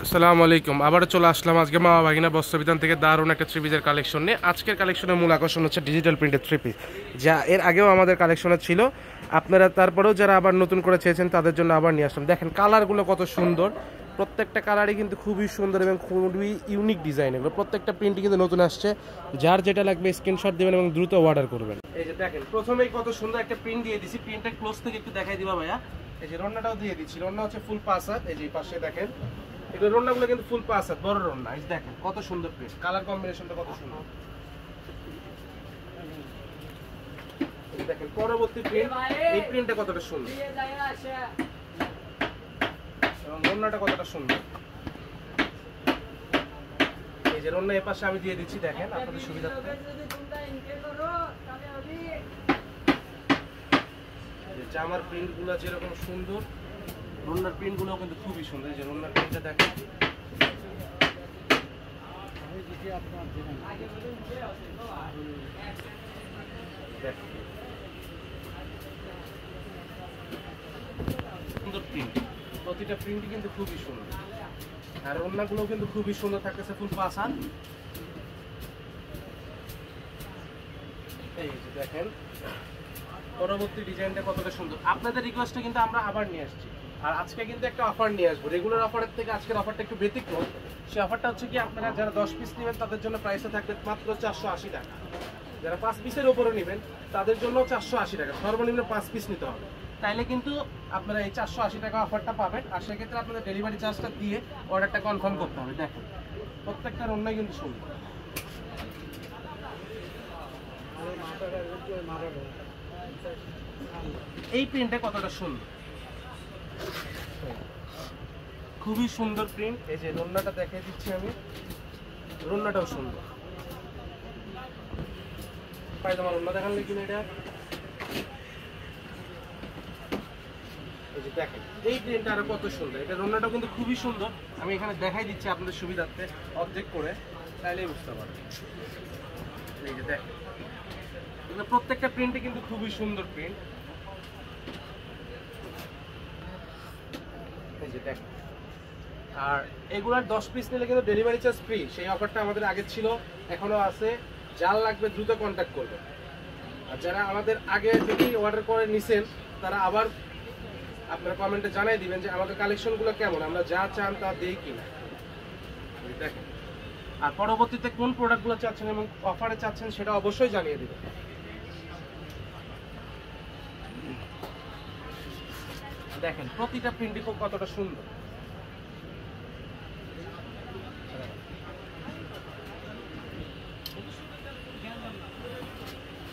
আসসালামু আলাইকুম। আবারও চলে আসলাম আজকে মা ভাগিনা বস্ত্রবিধান থেকে দারুণ একটা থ্রি পিসের কালেকশন নিয়ে। আজকের কালেকশনের মূল আকর্ষণ হচ্ছে ডিজিটাল প্রিন্টের থ্রি পিস, যা এর আগেও আমাদের কালেকশনে ছিল। আপনারা তারপরেও যারা আবার নতুন করে চেয়েছেন তাদের জন্য আবার নিয়ে আসলাম। দেখেন কালারগুলো কত সুন্দর, প্রত্যেকটা কালারই কিন্তু খুবই সুন্দর এবং খুবই ইউনিক ডিজাইন। এগুলো প্রত্যেকটা প্রিন্টই কিন্তু নতুন আসছে। যার যেটা লাগবে স্ক্রিনশট দেবেন এবং দ্রুত অর্ডার করবেন। এই যে দেখেন প্রথমেই কত সুন্দর একটা প্রিন্ট দিয়ে দিছি। প্রিন্টটা ক্লোজ থেকে একটু দেখাই দিবা ভাইয়া। এই যে রন্নাটাও দিয়ে দিচ্ছি। রন্না হচ্ছে ফুল পাঁচ হাত। এই যে পাশে দেখেন এগুলো রন্নাগুলো কিন্তু ফুল পাঁচ হাত, বড় রন্না। এই দেখেন কত সুন্দর প্রিন্ট, কালার কম্বিনেশনটা কত সুন্দর। দেখেন পরবর্তী প্রিন্ট, এই প্রিন্টটা কতটা সুন্দর এবং রন্নাটা কতটা সুন্দর। এই যে রন্না এর পাশে আমি দিয়ে দিচ্ছি, দেখেন আপনাদের সুবিধার্থে। জামার প্রিন্টগুলো যেরকম সুন্দর, রন্নার প্রিন্টগুলো কিন্তু খুবই সুন্দর। এই যে রন্নার প্রিন্টটা দেখেন, সুন্দর প্রিন্ট, প্রতিটা প্রিন্টই কিন্তু খুবই সুন্দর। আর রন্নাগুলো কিন্তু খুবই সুন্দর থাকতেছে, ফুল পাঁচ হাত। এই যে দেখেন পরবর্তী ডিজাইনটা কতটা সুন্দর। আপনাদের রিকোয়েস্টে কিন্তু আমরা আবার নিয়ে আসছি। আর আজকে কিন্তু একটা অফার নিয়ে আসবো, রেগুলার অফারের থেকে আজকের অফারটা একটু ব্যতিক্রম। সেই অফারটা হচ্ছে কি, আপনারা যারা 10 পিস নেবেন তাদের জন্য প্রাইসে থাকবে মাত্র 480 টাকা। যারা 5 পিসের উপরে নেবেন তাদের জন্য 480 টাকা, সর্বনিম্ন 5 পিস নিতে হবে। তাইলে কিন্তু আপনারা এই 480 টাকা অফারটা পাবেন। আর সেক্ষেত্রে আপনাদের ডেলিভারি চার্জটা দিয়ে অর্ডারটা কনফার্ম করতে হবে। দেখেন প্রত্যেকটার অন্যই কিন্তু সুন্দর। এই প্রিন্টটা কতটা সুন্দর, খুবই সুন্দর প্রিন্ট। এই যে রন্নাটা দেখিয়ে দিচ্ছি আমি, রন্নাটাও সুন্দর। পায়জামা রন্না দেখান কিনা এটা। এই যে দেখেন এই প্রিন্টটা আরো কত সুন্দর। এটা রন্নাটাও কিন্তু খুবই সুন্দর। আমি এখানে দেখাই দিচ্ছি আপনাদের সুবিধার্থে অর্ধেক করে, তাইলেই বুঝতে পারবেন। এই যে দেখেন প্রত্যেকটা প্রিন্টে কিন্তু খুবই সুন্দর প্রিন্ট। এই যে দেখেন, আর এগুলার 10 পিস নিলে কিন্তু ডেলিভারি চার্জ ফ্রি। সেই অফারটা আমাদের আগে ছিল, এখনো আছে। যার লাগবে দ্রুত কন্ট্যাক্ট করবেন। আর যারা আমাদের আগে থেকেই অর্ডার করে নিছেন তারা আবার আপনারা কমেন্টে জানাই দিবেন যে আমাদের কালেকশনগুলো কেমন, আমরা যা চান তা দেই কিনা। দেখেন আর পরবর্তীতে কোন প্রোডাক্টগুলো চাচ্ছেন এবং অফারে চাচ্ছেন সেটা অবশ্যই জানিয়ে দিবেন। দেখেন প্রতিটা প্রিন্টই কতটা সুন্দর।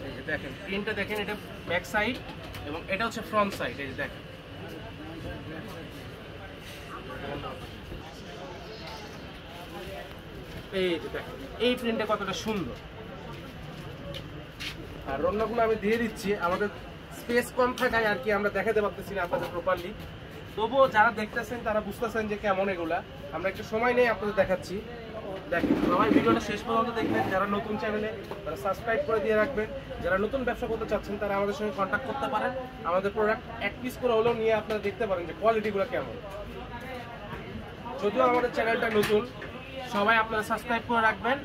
এই যে দেখেন প্রিন্টটা দেখেন, এটা ব্যাক সাইড এবং এটা হচ্ছে ফ্রন্ট সাইড। এই যে দেখেন এই যে দেখেন এই প্রিন্টটা কতটা সুন্দর। আর রন্নাগুলো আমি দিয়ে দিচ্ছি, আমাদের স্পেস কম থাকায় আর কি আমরা দেখাতে পারতেছি না আপনাদের প্রপারলি। তবুও যারা দেখতেছেন তারা বুঝতেছেন যে কেমন এগুলা। আমরা একটু সময় নেই আপনাদের দেখাচ্ছি। দেখেন সবাই ভিডিওটা শেষ পর্যন্ত দেখবেন। যারা নতুন চ্যানেলে তারা সাবস্ক্রাইব করে দিয়ে রাখবেন। যারা নতুন ব্যবসা করতে চাচ্ছেন তারা আমাদের সঙ্গে কন্ট্যাক্ট করতে পারেন। আমাদের প্রোডাক্ট এক পিস করে হলেও নিয়ে আপনারা দেখতে পারেন যে কোয়ালিটিগুলো কেমন। যদিও আমাদের চ্যানেলটা নতুন, সবাই আপনারা সাবস্ক্রাইব করে রাখবেন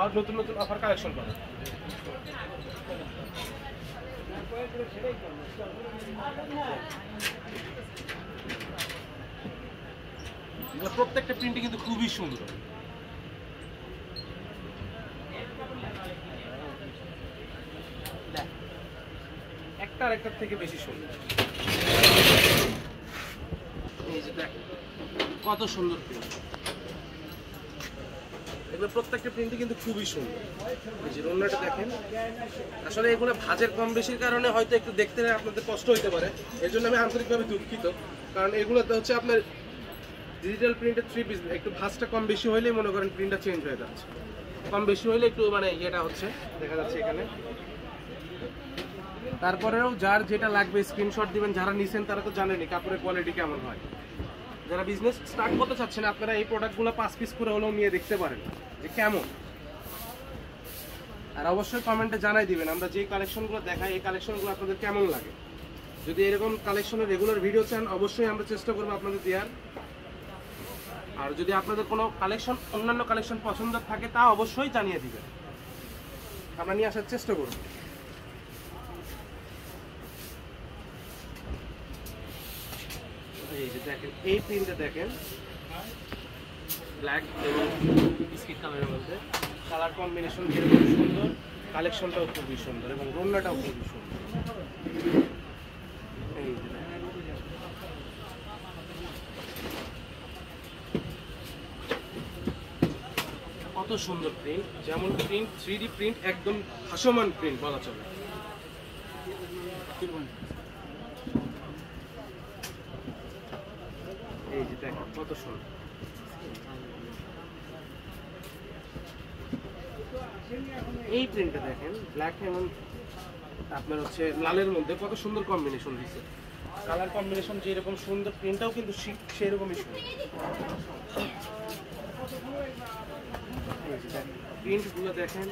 আর নতুন নতুন অফার কালেকশন পাবেন। প্রত্যেকটা প্রিন্টই কিন্তু খুবই সুন্দর। একটা আরেকটার থেকে বেশি সুন্দর। এই যে দেখেন কত সুন্দর প্রিন্ট, এগুলো প্রত্যেকটা প্রিন্টই কিন্তু খুবই সুন্দর। এই যে রন্নাটা দেখেন, আসলে এগুলো ভাজের কম বেশির কারণে হয়তো একটু দেখতে আপনাদের কষ্ট হইতে পারে, এর জন্য আমি আন্তরিকভাবে দুঃখিত। কারণ এগুলোতে হচ্ছে আপনার ডিজিটাল প্রিন্টের থ্রি পিস, একটু ভাজটা কম বেশি হইলেই মনে করেন প্রিন্টটা চেঞ্জ হয়ে যাচ্ছে। কম বেশি হইলে একটু মানে ইয়েটা হচ্ছে দেখা যাচ্ছে এখানে। তারপরেও যার যেটা লাগবে স্ক্রিনশট দিবেন। যারা নিছেন তারা তো জানেনই কাপড়ের কোয়ালিটি কেমন হয়। যারা বিজনেস স্টার্ট করতে চাচ্ছেন আপনারা এই প্রোডাক্টগুলো 5 পিস করে হলেও নিয়ে দেখতে পারেন যে কেমন। আর অবশ্যই কমেন্টে জানাই দিবেন আমরা যে কালেকশনগুলো দেখাই এই কালেকশনগুলো আপনাদের কেমন লাগে। যদি এরকম কালেকশনের রেগুলার ভিডিও চান অবশ্যই আমরা চেষ্টা করব আপনাদের দেওয়ার। আর যদি আপনাদের কোনো কালেকশন অন্যান্য কালেকশন পছন্দ থাকে তা অবশ্যই জানিয়ে দিবেন, আমরা নিয়ে আসার চেষ্টা করব। এই যে দেখেন এই প্রিন্টটা দেখেন, ব্ল্যাক এবং বিস্কিট কালারের মধ্যে কালার কম্বিনেশন যেরকম সুন্দর, কালেকশনটাও খুবই সুন্দর এবং রোনাটাও খুবই সুন্দর। এই যে কত সুন্দর প্রিন্ট, যেমন প্রিন্ট 3D প্রিন্ট, একদম ভাসমান প্রিন্ট বলা চলে। এই যে দেখেন কত সুন্দর। এই প্রিন্টটা দেখেন, ব্ল্যাক এবং আপনার হচ্ছে লালের মধ্যে কত সুন্দর কম্বিনেশন দিচ্ছে, কালার কম্বিনেশন যেরকম সুন্দর, প্রিন্টটাও কিন্তু সেরকমই সুন্দর। প্রিন্টগুলো দেখেন,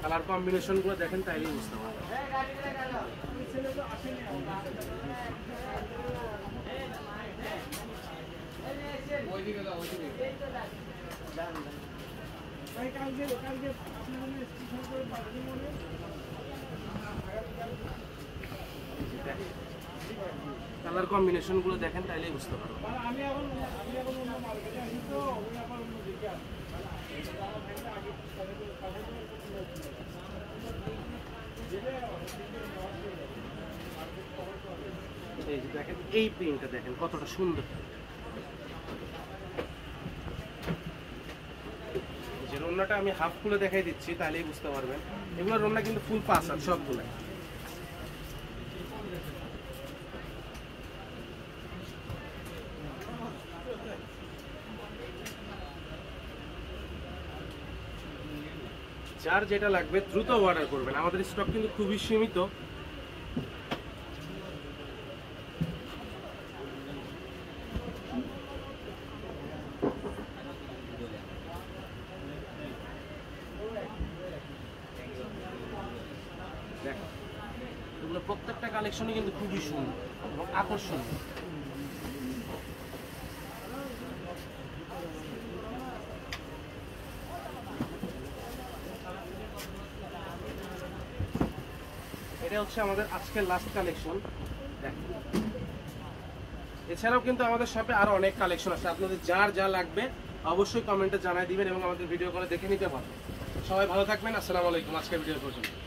কালার কম্বিনেশনগুলো দেখেন, তাইলেই বুঝতে পারবেন। কালার কম্বিনেশন গুলো দেখেন, তাইলেই বুঝতে পারবেন। এই যে দেখেন এই প্রিন্টটা দেখেন কতটা সুন্দর। যে রোনাটা আমি হাফ খুলে দেখাই দিচ্ছি, তাহলেই বুঝতে পারবেন। এগুলো রোনা কিন্তু ফুল পাস আছে সবগুলো। যার যেটা লাগবে দ্রুত অর্ডার করবেন, আমাদের স্টক কিন্তু খুবই সীমিত। দেখো এগুলো প্রত্যেকটা কালেকশনই কিন্তু খুবই সুন্দর এবং আকর্ষণীয়। এটা হচ্ছে আমাদের আজকের লাস্ট কালেকশন। এছাড়াও কিন্তু আমাদের শপে আরো অনেক কালেকশন আছে, আপনাদের যার যা লাগবে অবশ্যই কমেন্টে জানাই দিবেন এবং আমাদের ভিডিও করে দেখে নিতে পারবেন। সবাই ভালো থাকবেন, আসসালামু আলাইকুম। আজকের ভিডিও পর্যন্ত।